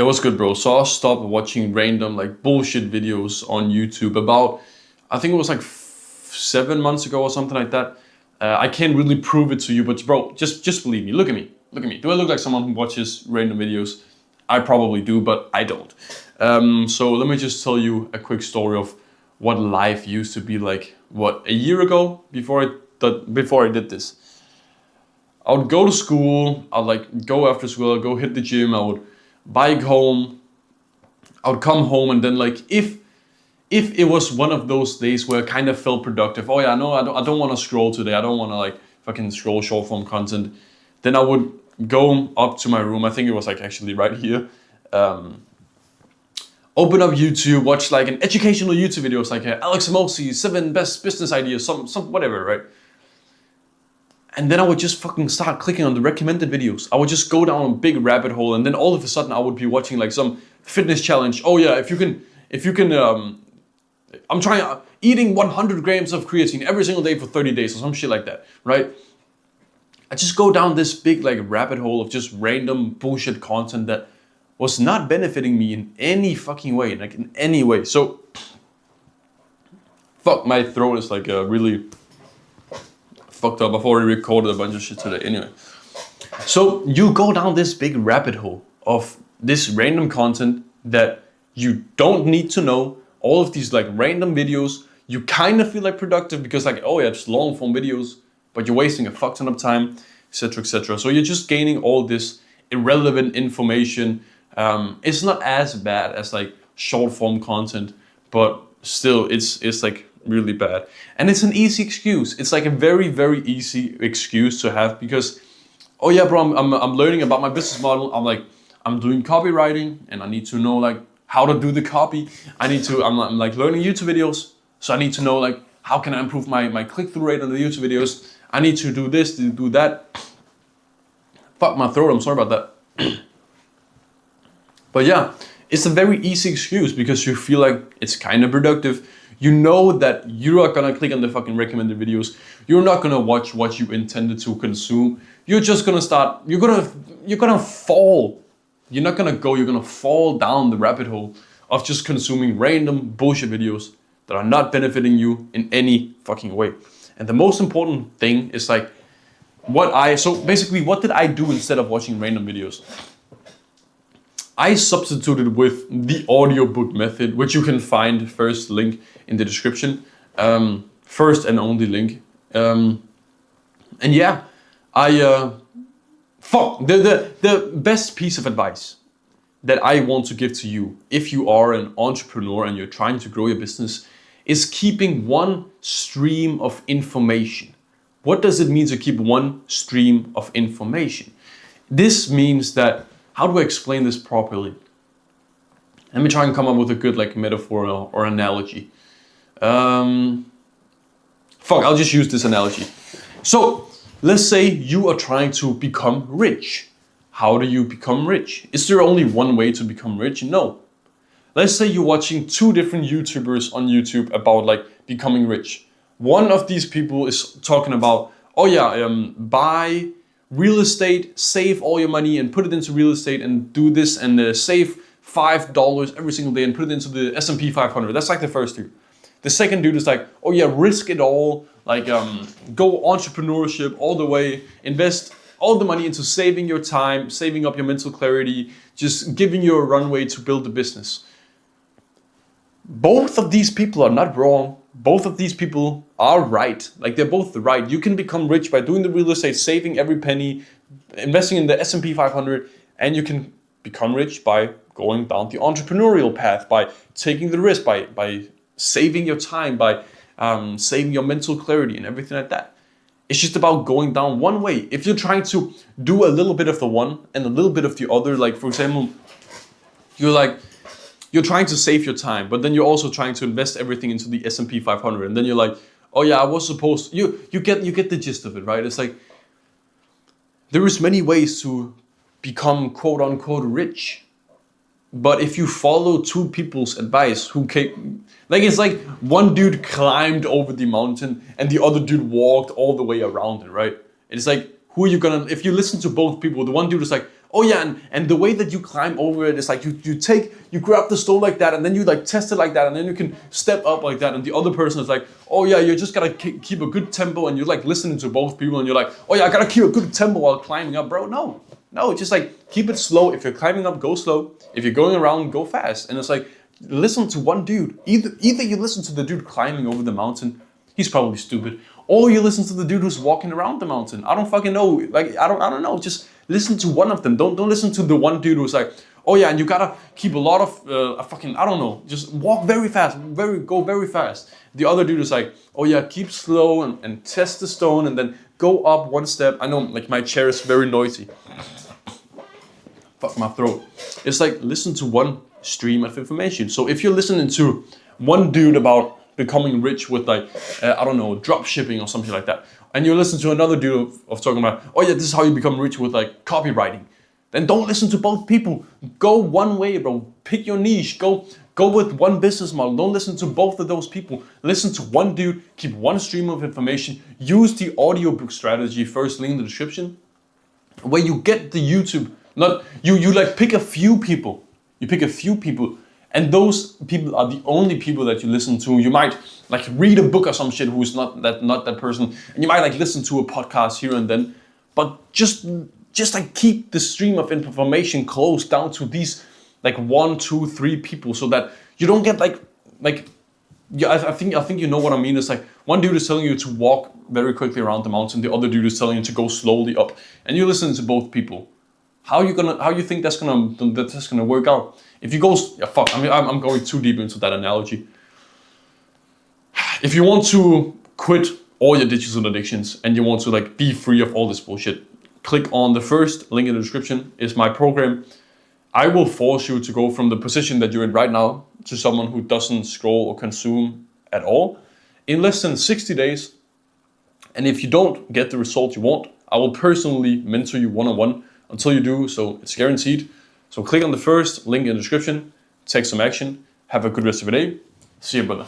It was good, bro. So I stopped watching random like bullshit videos on YouTube about, I think it was like 7 months ago or something like that. I can't really prove it to you, but bro, just believe me. Look at me. Look at me. Do I look like someone who watches random videos? I probably do, but I don't. So let me just tell you a quick story of what life used to be like. What, a year ago before I did this? I would go to school. I'd like go after school. I'd go hit the gym. I would bike home. I would come home, and then like if it was one of those days where I kind of felt productive. Oh yeah, no, I don't want to scroll today. I don't want to like fucking scroll short form content. Then I would go up to my room. I think it was like actually right here. Open up YouTube, watch like an educational YouTube videos like Alex Hormozi, 7 best business ideas, some whatever, right? And then I would just fucking start clicking on the recommended videos. I would just go down a big rabbit hole, and then all of a sudden I would be watching like some fitness challenge. Oh yeah, if you can, I'm trying eating 100 grams of creatine every single day for 30 days or some shit like that, right? I just go down this big like rabbit hole of just random bullshit content that was not benefiting me in any fucking way, like in any way. So, fuck, my throat is like really fucked up. I've already recorded a bunch of shit today. Anyway, so you go down this big rabbit hole of this random content that you don't need to know. All of these like random videos, you kind of feel like productive because like, oh yeah, it's long form videos, but you're wasting a fuck ton of time, etc., etc. So you're just gaining all this irrelevant information. It's not as bad as like short form content, but still it's like really bad. And it's an easy excuse. It's like a very, very easy excuse to have because, oh yeah, bro, I'm learning about my business model. I'm doing copywriting and I need to know like how to do the copy. I'm like learning YouTube videos. So I need to know like how can I improve my click-through rate on the YouTube videos. I need to do this, to do that. Fuck my throat, I'm sorry about that. But yeah, it's a very easy excuse because you feel like it's kind of productive. You know that you're not gonna click on the fucking recommended videos. You're not gonna watch what you intended to consume. You're just gonna start, you're gonna fall. You're not gonna go, you're gonna fall down the rabbit hole of just consuming random bullshit videos that are not benefiting you in any fucking way. And the most important thing is like, so basically what did I do instead of watching random videos? I substituted with the audiobook method, which you can find first link in the description. First and only link. And yeah, the best piece of advice that I want to give to you, if you are an entrepreneur and you're trying to grow your business, is keeping one stream of information. What does it mean to keep one stream of information? This means that, how do I explain this properly? Let me try and come up with a good like metaphor or analogy. I'll just use this analogy. So let's say you are trying to become rich. How do you become rich? Is there only one way to become rich? No. Let's say you're watching 2 different YouTubers on YouTube about like becoming rich. One of these people is talking about, oh yeah, buy real estate, save all your money and put it into real estate and do this and save $5 every single day and put it into the S&P 500. That's like the first dude. The second dude is like, oh yeah, risk it all, like go entrepreneurship all the way, invest all the money into saving your time, saving up your mental clarity, just giving you a runway to build a business. Both of these people are not wrong. Both of these people are right. Like they're both right. You can become rich by doing the real estate, saving every penny, investing in the S&P 500, and you can become rich by going down the entrepreneurial path, by taking the risk, by saving your time, by saving your mental clarity and everything like that. It's just about going down one way. If you're trying to do a little bit of the one and a little bit of the other, like for example, you're trying to save your time, but then you're also trying to invest everything into the S&P 500. And then you're like, oh yeah, I was supposed to, you get the gist of it, right? It's like, there is many ways to become quote unquote rich. But if you follow 2 people's advice who came, like it's like one dude climbed over the mountain and the other dude walked all the way around it, right? It's like, who are you gonna, if you listen to both people, the one dude is like, oh yeah, and the way that you climb over it is like you grab the stone like that, and then you like test it like that, and then you can step up like that, and the other person is like, oh yeah, you just gotta keep a good tempo, and you're like listening to both people, and you're like, oh yeah, I gotta keep a good tempo while climbing up, bro. No, just like keep it slow. If you're climbing up, go slow. If you're going around, go fast. And it's like, listen to one dude. Either you listen to the dude climbing over the mountain, he's probably stupid, or you listen to the dude who's walking around the mountain. I don't fucking know. Like I don't know. Just listen to one of them. Don't listen to the one dude who's like, oh yeah, and you gotta keep a lot of I don't know. Just walk very fast, go very fast. The other dude is like, oh yeah, keep slow and test the stone, and then go up one step. I know, like my chair is very noisy. Fuck my throat. It's like, listen to one stream of information. So if you're listening to one dude about becoming rich with like, I don't know, drop shipping or something like that, and you listen to another dude of talking about, oh yeah, this is how you become rich with like copywriting, then don't listen to both people. Go one way, bro. Pick your niche. Go with one business model. Don't listen to both of those people. Listen to one dude, keep one stream of information, use the audiobook strategy, first link in the description, where you get the YouTube. Not you like pick a few people. You pick a few people, and those people are the only people that you listen to. You might like read a book or some shit who's not that person, and you might like listen to a podcast here and then, but just like keep the stream of information close down to these like 1, 2, 3 people, so that you don't get like yeah, I think you know what I mean. It's like one dude is telling you to walk very quickly around the mountain, the other dude is telling you to go slowly up, and you listen to both people. How you think that's gonna work out? If you go, yeah, fuck. I mean, I'm going too deep into that analogy. If you want to quit all your digital addictions and you want to like be free of all this bullshit, click on the first link in the description. It's my program. I will force you to go from the position that you're in right now to someone who doesn't scroll or consume at all in less than 60 days. And if you don't get the result you want, I will personally mentor you one-on-one until you do, so it's guaranteed. So click on the first link in the description, take some action, have a good rest of your day. See you, brother.